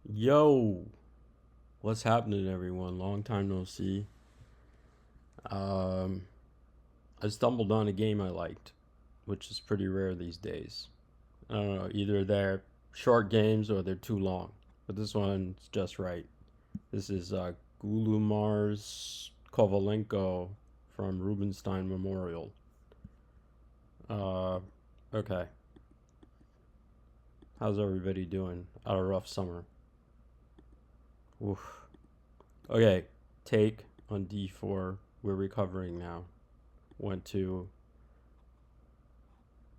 Yo, what's happening, everyone? Long time no see. Um, I stumbled on a game I liked, which is pretty rare these days. I don't know, either they're short games or they're too long, but this one's just right. This is Gulumarz Kovalenko from Rubenstein Memorial. Uh, okay, how's everybody doing? Had a rough summer. Oof. Okay, take on D4. We're recovering now. Went to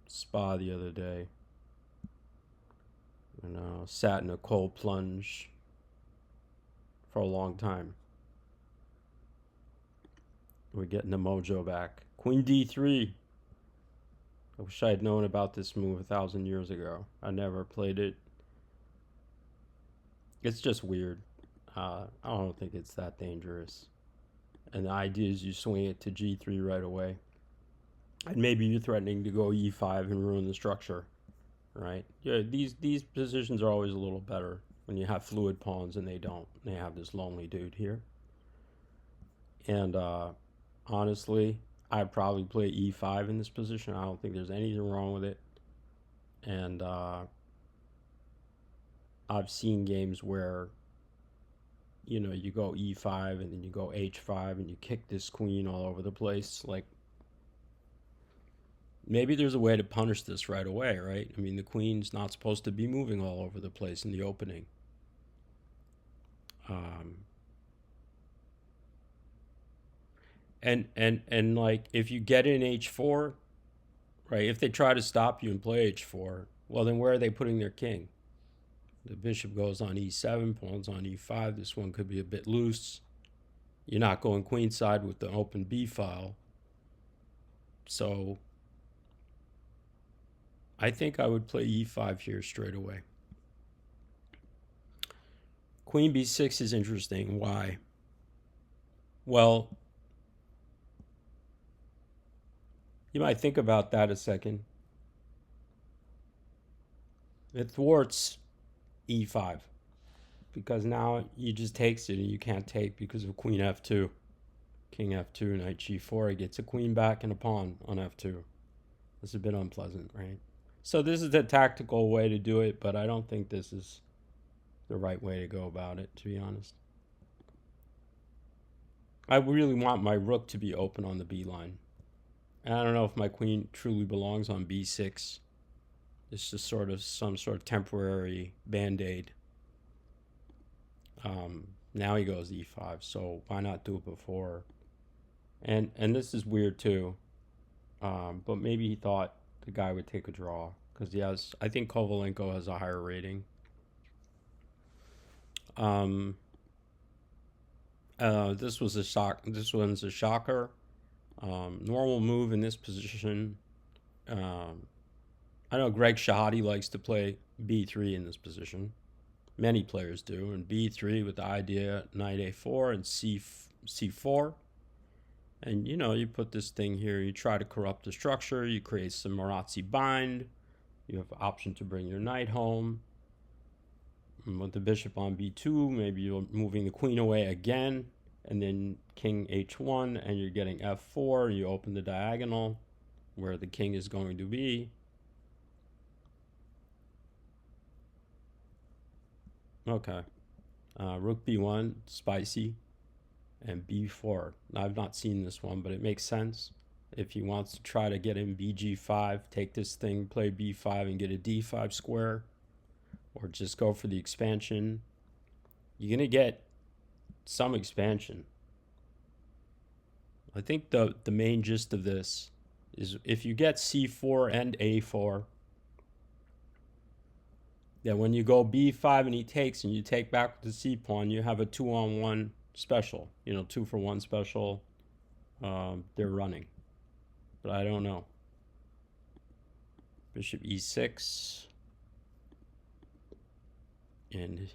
spa the other day and sat in a cold plunge for a long time. We're getting the mojo back. Queen D3. I wish I had known about this move 1,000 years ago. I never played it. It's just weird. I don't think it's that dangerous. And the idea is you swing it to G3 right away. And maybe you're threatening to go E5 and ruin the structure, right? Yeah, these positions are always a little better when you have fluid pawns and they don't. They have this lonely dude here. And honestly, I'd probably play E5 in this position. I don't think there's anything wrong with it. And I've seen games where, you go E5 and then you go H5 and you kick this queen all over the place. Like, maybe there's a way to punish this right away, right? I mean, the queen's not supposed to be moving all over the place in the opening. Um, and like, if you get in H4, right? If they try to stop you and play H4, well, then where are they putting their king? The bishop goes on E7, pawns on E5. This one could be a bit loose. You're not going queenside with the open B file. So I think I would play E5 here straight away. Queen B6 is interesting. Why? Well, you might think about that a second. It thwarts E5 because now he just takes it and you can't take because of Queen F2. King F2, Knight G4. He gets a queen back and a pawn on F2. This is a bit unpleasant, right? So this is the tactical way to do it, but I don't think this is the right way to go about it, to be honest. I really want my rook to be open on the B line. And I don't know if my queen truly belongs on B6. It's just sort of some sort of temporary band-aid. Now he goes E5, so why not do it before? And this is weird too. But maybe he thought the guy would take a draw because he has. I think Kovalenko has a higher rating. Um, this was a shock. This one's a shocker. Normal move in this position. I know Greg Shahadi likes to play B3 in this position. Many players do, and B3 with the idea Knight A4 and C4. And you put this thing here, you try to corrupt the structure, you create some Marazzi bind, you have the option to bring your knight home. And with the bishop on B2, maybe you're moving the queen away again, and then king H1, and you're getting F4, you open the diagonal where the king is going to be. Okay. Rook B1, spicy. And B4. I've not seen this one, but it makes sense. If he wants to try to get in BG5, take this thing, play B5 and get a D5 square, or just go for the expansion, you're going to get some expansion. I think the main gist of this is if you get C4 and A4, then when you go B5 and he takes and you take back with the C pawn, you have a 2-on-1 special, 2-for-1 special. They're running, but I don't know. Bishop E6, and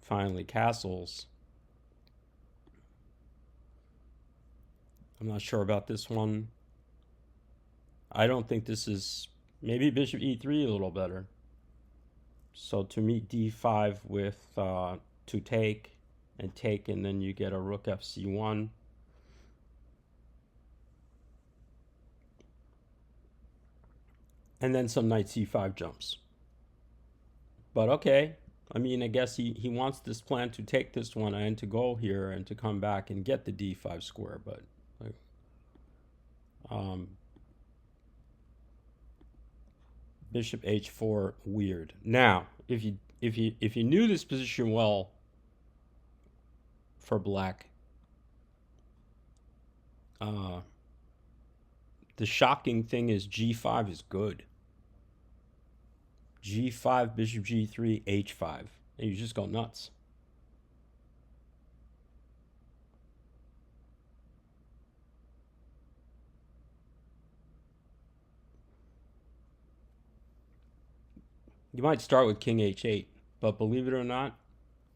finally castles. I'm not sure about this one. I don't think this is, maybe Bishop E3 a little better. So to meet d5 with to take and take, and then you get a rook fc1. And then some knight c5 jumps. But okay, I mean, I guess he wants this plan to take this one and to go here and to come back and get the d5 square. But like, bishop h4, weird. Now, if you knew this position well for black, the shocking thing is g5 is good. g5, bishop g3, h5, and you just go nuts. You might start with king h8, but believe it or not,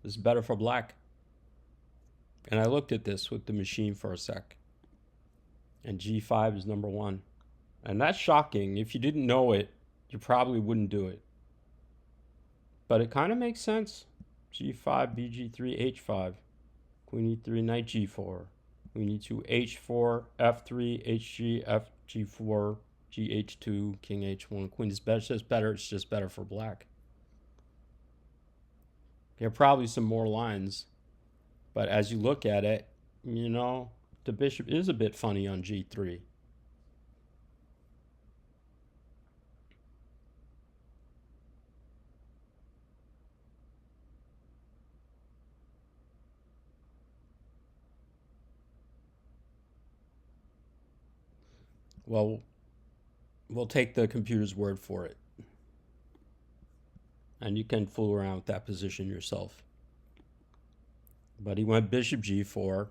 this is better for black. And I looked at this with the machine for a sec, and g5 is number one. And that's shocking. If you didn't know it, you probably wouldn't do it. But it kind of makes sense. g5, bg3, h5, queen e3, knight g4, queen e2, h4, f3, hg, fg4, gh2, king h1, queen is better. It's just better. It's just better for black. There are probably some more lines, but as you look at it, you know, the bishop is a bit funny on g3. Well, we'll take the computer's word for it. And you can fool around with that position yourself. But he went bishop g4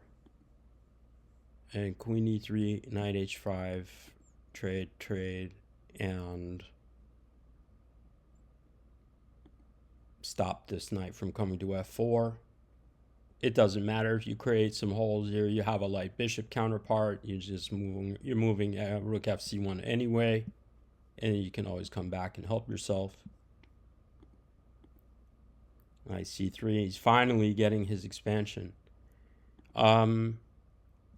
and queen e3, knight h5, trade, and stop this knight from coming to f4. It doesn't matter if you create some holes here. You have a light bishop counterpart. You're moving rook fc1 anyway, and you can always come back and help yourself. Knight c3. He's finally getting his expansion. I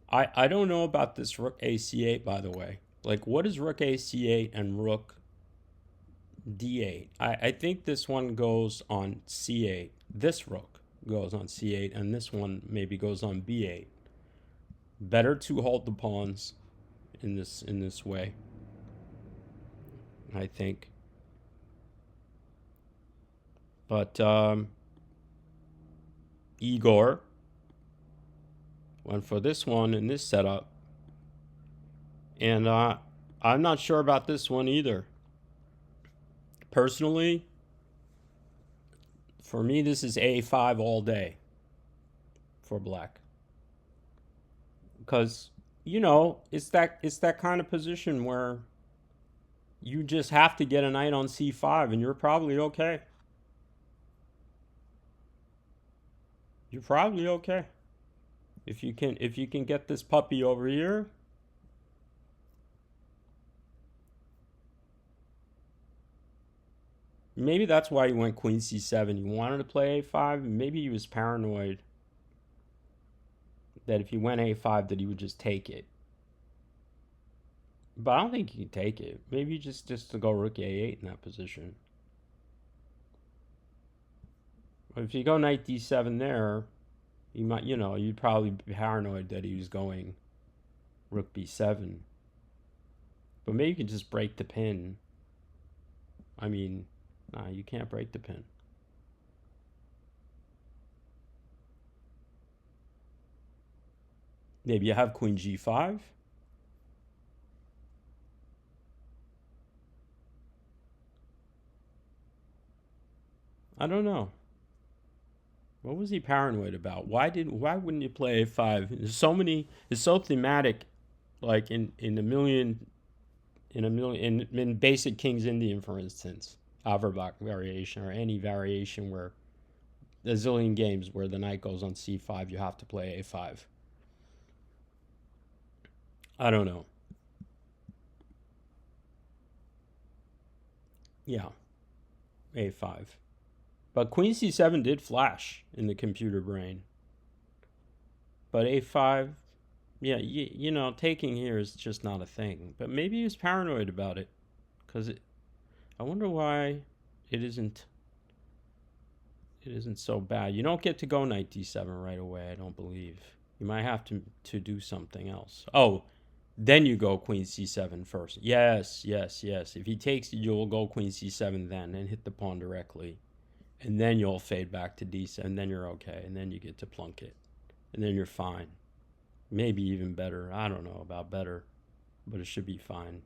don't know about this rook ac8, by the way. Like, what is rook ac8 and rook d8? I think this one goes on c8. This rook goes on c8, and this one maybe goes on b8. Better to hold the pawns in this way, I think. But Igor went for this one in this setup, and I'm not sure about this one either. Personally, for me, this is a5 all day for black, because you know it's that kind of position where you just have to get a knight on c5, and you're probably okay. You're probably okay if you can get this puppy over here. Maybe that's why he went queen c7. He wanted to play a5. Maybe he was paranoid that if he went a5 that he would just take it. But I don't think he can take it. Maybe just to go rook a8 in that position. But if you go knight d7 there, you might, you know, you'd probably be paranoid that he was going rook b7. But maybe you can just break the pin. I mean, nah, you can't break the pin. Maybe you have queen g5. I don't know. What was he paranoid about? Why wouldn't you play a5? It's so thematic, like in basic King's Indian, for instance, Averbach variation, or any variation where a zillion games where the knight goes on c5, you have to play a5. I don't know. Yeah, a5. But queen c7 did flash in the computer brain. But a5, yeah, you know, taking here is just not a thing. But maybe he was paranoid about it. Because I wonder why it isn't so bad. You don't get to go knight d7 right away, I don't believe. You might have to do something else. Oh, then you go queen c7 first. Yes. If he takes, you'll go queen c7 then and hit the pawn directly. And then you'll fade back to d7, and then you're okay. And then you get to plunk it. And then you're fine. Maybe even better. I don't know about better, but it should be fine.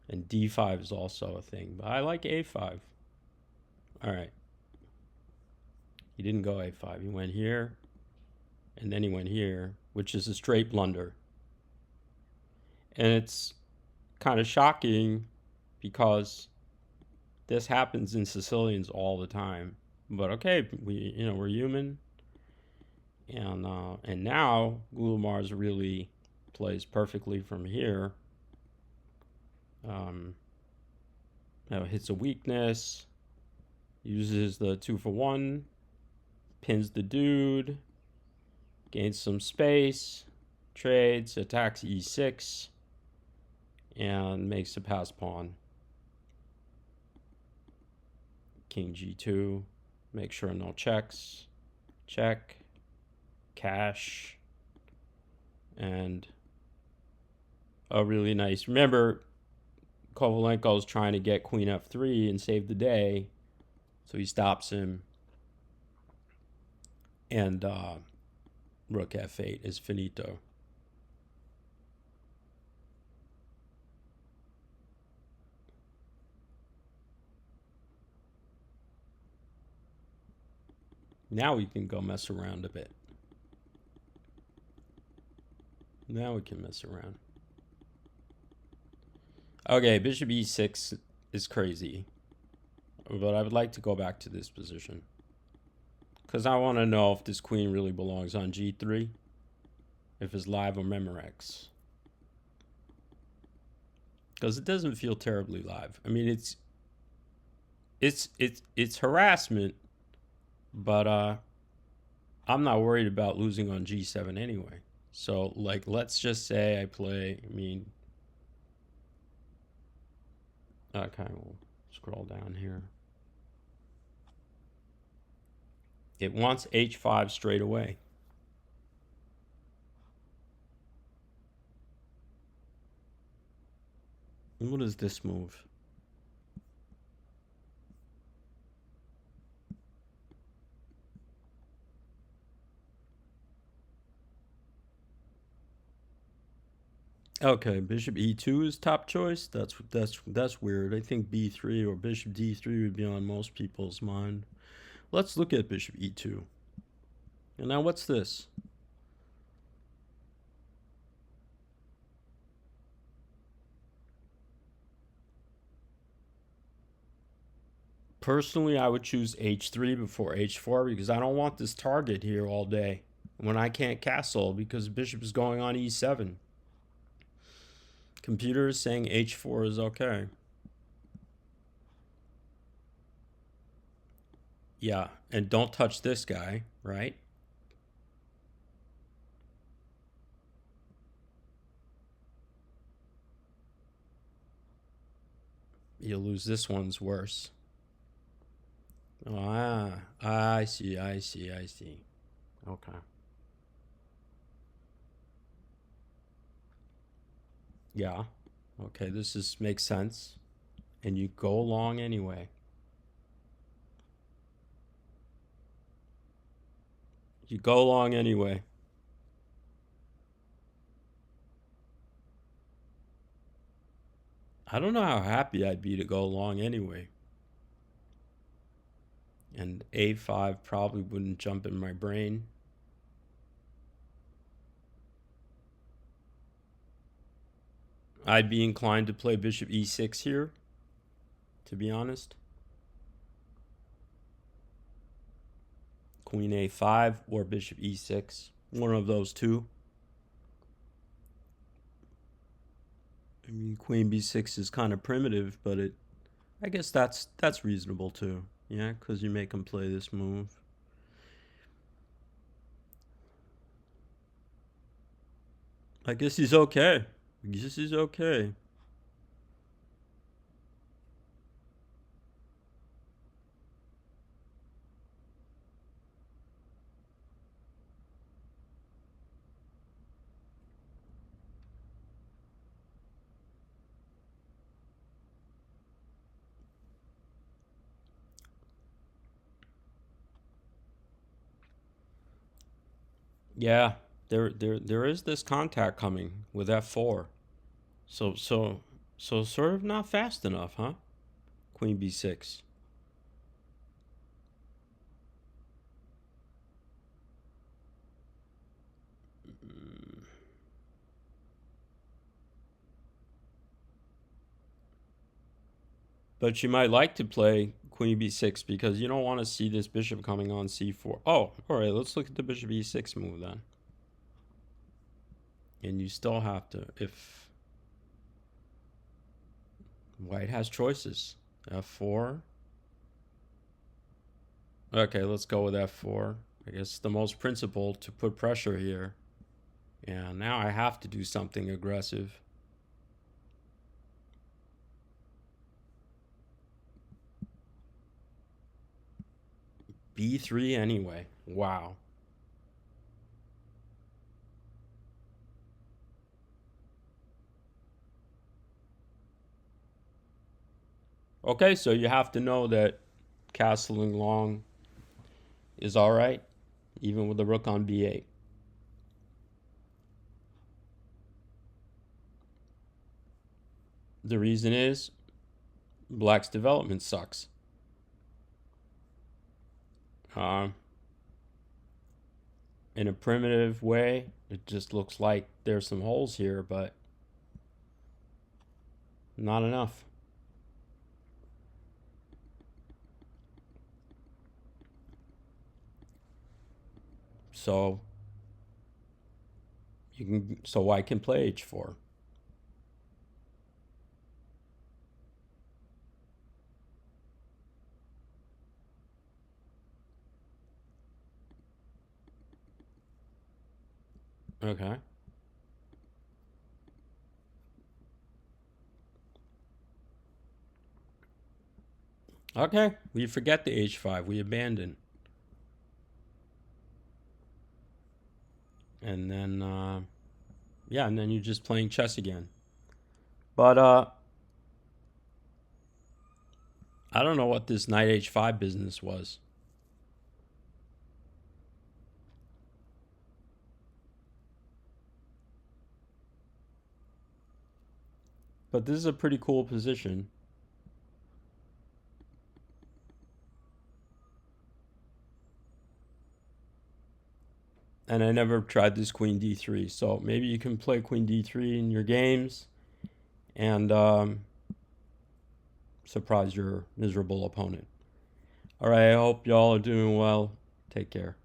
And d5 is also a thing, but I like a5. All right. He didn't go a5. He went here, and then he went here, which is a straight blunder. And it's kind of shocking because this happens in Sicilians all the time. But okay, we're human. And now Gumularz really plays perfectly from here. Hits a weakness, uses the 2-for-1, pins the dude, gains some space, trades, attacks e6, and makes a pass pawn. King g2, make sure no checks, check, cash, and a really nice, remember, Kovalenko is trying to get queen f3 and save the day, so he stops him, and rook f8 is finito. Now we can go mess around a bit. Now we can mess around. Okay, bishop e6 is crazy. But I would like to go back to this position. Because I want to know if this queen really belongs on g3. If it's live or Memorex. Because it doesn't feel terribly live. I mean, it's harassment. But I'm not worried about losing on g7 anyway. So, like, let's just say I play, okay, we'll scroll down here. It wants h5 straight away. And what is this move? Okay, bishop e2 is top choice. That's weird. I think b3 or bishop d3 would be on most people's mind. Let's look at bishop e2. And now what's this? Personally, I would choose h3 before h4 because I don't want this target here all day when I can't castle because bishop is going on e7. Computer is saying h4 is okay. Yeah, and don't touch this guy, right? You'll lose this one's worse. Oh, I see. Okay. Yeah. Okay, makes sense. And you go along anyway. You go along anyway. I don't know how happy I'd be to go along anyway. And a5 probably wouldn't jump in my brain. I'd be inclined to play bishop e6 here, to be honest. Queen a5 or bishop e6. One of those two. I mean, queen b6 is kind of primitive, but I guess that's reasonable too. Yeah, because you make him play this move. I guess he's okay. I guess he's okay. Yeah, there is this contact coming with f4. So sort of not fast enough, huh? Queen b6. But you might like to play queen b6 because you don't want to see this bishop coming on c4. Oh, all right, let's look at the bishop e6 move then. And you still have to, if white has choices. f4. Okay, let's go with f4. I guess the most principled to put pressure here. Yeah, now I have to do something aggressive. b3 anyway. Wow. Okay, so you have to know that castling long is all right, even with the rook on b8. The reason is black's development sucks. In a primitive way, it just looks like there's some holes here, but not enough. So white can play h4. Okay. Okay, we forget the h5. We abandon. And then, yeah, and then you're just playing chess again. But I don't know what this knight h5 business was. But this is a pretty cool position. And I never tried this queen d3, so maybe you can play queen d3 in your games and surprise your miserable opponent. All right, I hope y'all are doing well. Take care.